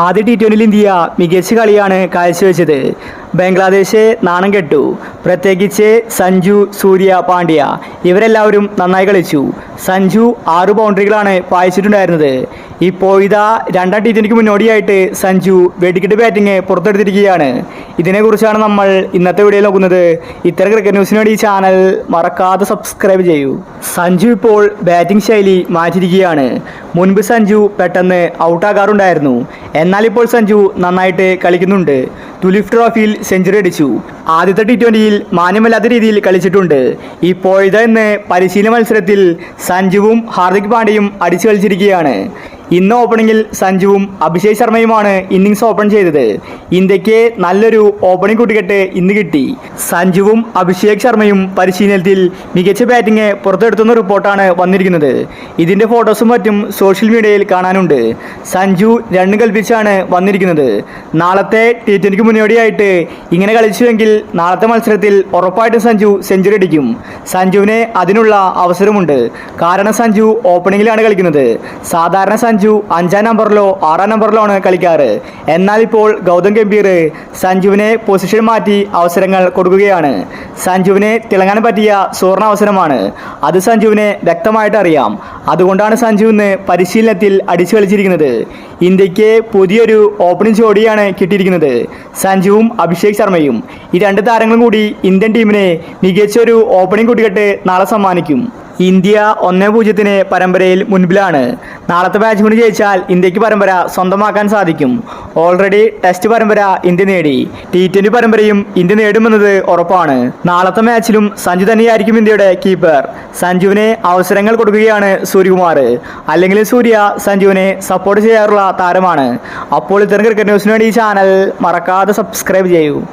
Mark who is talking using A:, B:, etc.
A: ആദ്യ ടി20യിൽ ഇന്ത്യ മികച്ച കളിയാണ് കാഴ്ചവെച്ചത്. ബംഗ്ലാദേശ് നാണം കെട്ടു. പ്രത്യേകിച്ച് സഞ്ജു, സൂര്യ, പാണ്ഡ്യ ഇവരെല്ലാവരും നന്നായി കളിച്ചു. സഞ്ജു 6 ബൗണ്ടറികളാണ് പായിച്ചിട്ടുണ്ടായിരുന്നത്. ഇപ്പോൾ ഇതാ രണ്ടാം ടി20ക്ക് മുന്നോടിയായിട്ട് സഞ്ജു വെടിക്കെട്ട് ബാറ്റിംഗ് പുറത്തെടുത്തിരിക്കുകയാണ്. ഇതിനെക്കുറിച്ചാണ് നമ്മൾ ഇന്നത്തെ വീഡിയോയിൽ നോക്കുന്നത്. ഇത്തരം ക്രിക്കറ്റ് ന്യൂസിന് വേണ്ടി ഈ ചാനൽ മറക്കാതെ സബ്സ്ക്രൈബ് ചെയ്യൂ. സഞ്ജു ഇപ്പോൾ ബാറ്റിംഗ് ശൈലി മാറ്റിയിരിക്കുകയാണ്. മുൻപ് സഞ്ജു പെട്ടെന്ന് ഔട്ടാകാറുണ്ടായിരുന്നു. എന്നാൽ ഇപ്പോൾ സഞ്ജു നന്നായിട്ട് കളിക്കുന്നുണ്ട്. ദുലീപ് ട്രോഫിയിൽ സെഞ്ചുറി അടിച്ചു. ആദ്യത്തെ ടി20യിൽ മാന്യമല്ലാത്ത രീതിയിൽ കളിച്ചിട്ടുണ്ട്. ഇപ്പോഴത്തെ ഇന്ന് പരിശീലന മത്സരത്തിൽ സഞ്ജുവും ഹാർദിക് പാണ്ഡ്യയും അടിച്ചു കളിച്ചിരിക്കുകയാണ്. ഇന്ന് ഓപ്പണിങ്ങിൽ സഞ്ജുവും അഭിഷേക് ശർമ്മയുമാണ് ഇന്നിങ്സ് ഓപ്പൺ ചെയ്തത്. ഇന്ത്യക്ക് നല്ലൊരു ഓപ്പണിംഗ് കൂട്ടുകെട്ട് ഇന്ന് കിട്ടി. സഞ്ജുവും അഭിഷേക് ശർമ്മയും പരിശീലനത്തിൽ മികച്ച ബാറ്റിംഗ് പുറത്തെടുത്തുന്ന റിപ്പോർട്ടാണ് വന്നിരിക്കുന്നത്. ഇതിൻ്റെ ഫോട്ടോസും മറ്റും സോഷ്യൽ മീഡിയയിൽ കാണാനുണ്ട്. സഞ്ജു രണ്ടും കൽപ്പിച്ചാണ് വന്നിരിക്കുന്നത്. നാളത്തെ ടി20ക്ക് മുന്നോടിയായിട്ട് ഇങ്ങനെ കളിച്ചുവെങ്കിൽ നാളത്തെ മത്സരത്തിൽ ഉറപ്പായിട്ടും സഞ്ജു സെഞ്ചുറി അടിക്കും. സഞ്ജുവിന് അതിനുള്ള അവസരമുണ്ട്. കാരണം സഞ്ജു ഓപ്പണിങ്ങിലാണ് കളിക്കുന്നത്. സാധാരണ സഞ്ജു 5-ാം നമ്പറിലോ 6-ാം നമ്പറിലോ ആണ് കളിക്കാറ്. എന്നാൽ ഇപ്പോൾ ഗൗതം ഗംഭീർ സഞ്ജുവിനെ പൊസിഷൻ മാറ്റി അവസരങ്ങൾ കൊടുക്കുകയാണ്. സഞ്ജുവിന് തിളങ്ങാൻ പറ്റിയ സുവർണ അവസരമാണ്. അത് സഞ്ജുവിനെ വ്യക്തമായിട്ട് അറിയാം. അതുകൊണ്ടാണ് സഞ്ജു ഇന്ന് പരിശീലനത്തിൽ അടിച്ചു കളിച്ചിരിക്കുന്നത്. ഇന്ത്യക്ക് പുതിയൊരു ഓപ്പണിംഗ് ജോഡിയാണ് കിട്ടിയിരിക്കുന്നത്. സഞ്ജുവും അഭിഷേക് ശർമ്മയും. ഈ 2 താരങ്ങളും കൂടി ഇന്ത്യൻ ടീമിനെ മികച്ചൊരു ഓപ്പണിംഗ് കൂട്ടുകെട്ട് നാളെ സമ്മാനിക്കും. ഇന്ത്യ 1-0 പരമ്പരയിൽ മുൻപിലാണ്. നാളത്തെ മാച്ച് കൂടി ജയിച്ചാൽ ഇന്ത്യക്ക് പരമ്പര സ്വന്തമാക്കാൻ സാധിക്കും. ഓൾറെഡി ടെസ്റ്റ് പരമ്പര ഇന്ത്യ നേടി. ടി20 പരമ്പരയും ഇന്ത്യ നേടുമെന്നത് ഉറപ്പാണ്. നാളത്തെ മാച്ചിലും സഞ്ജു തന്നെയായിരിക്കും ഇന്ത്യയുടെ കീപ്പർ. സഞ്ജുവിന് അവസരങ്ങൾ കൊടുക്കുകയാണ് സൂര്യകുമാർ. അല്ലെങ്കിൽ സൂര്യ സഞ്ജുവിനെ സപ്പോർട്ട് ചെയ്യാറുള്ള താരമാണ്. അപ്പോൾ ഇത്തരം ക്രിക്കറ്റ് ന്യൂസിന് വേണ്ടി ഈ ചാനൽ മറക്കാതെ സബ്സ്ക്രൈബ് ചെയ്യൂ.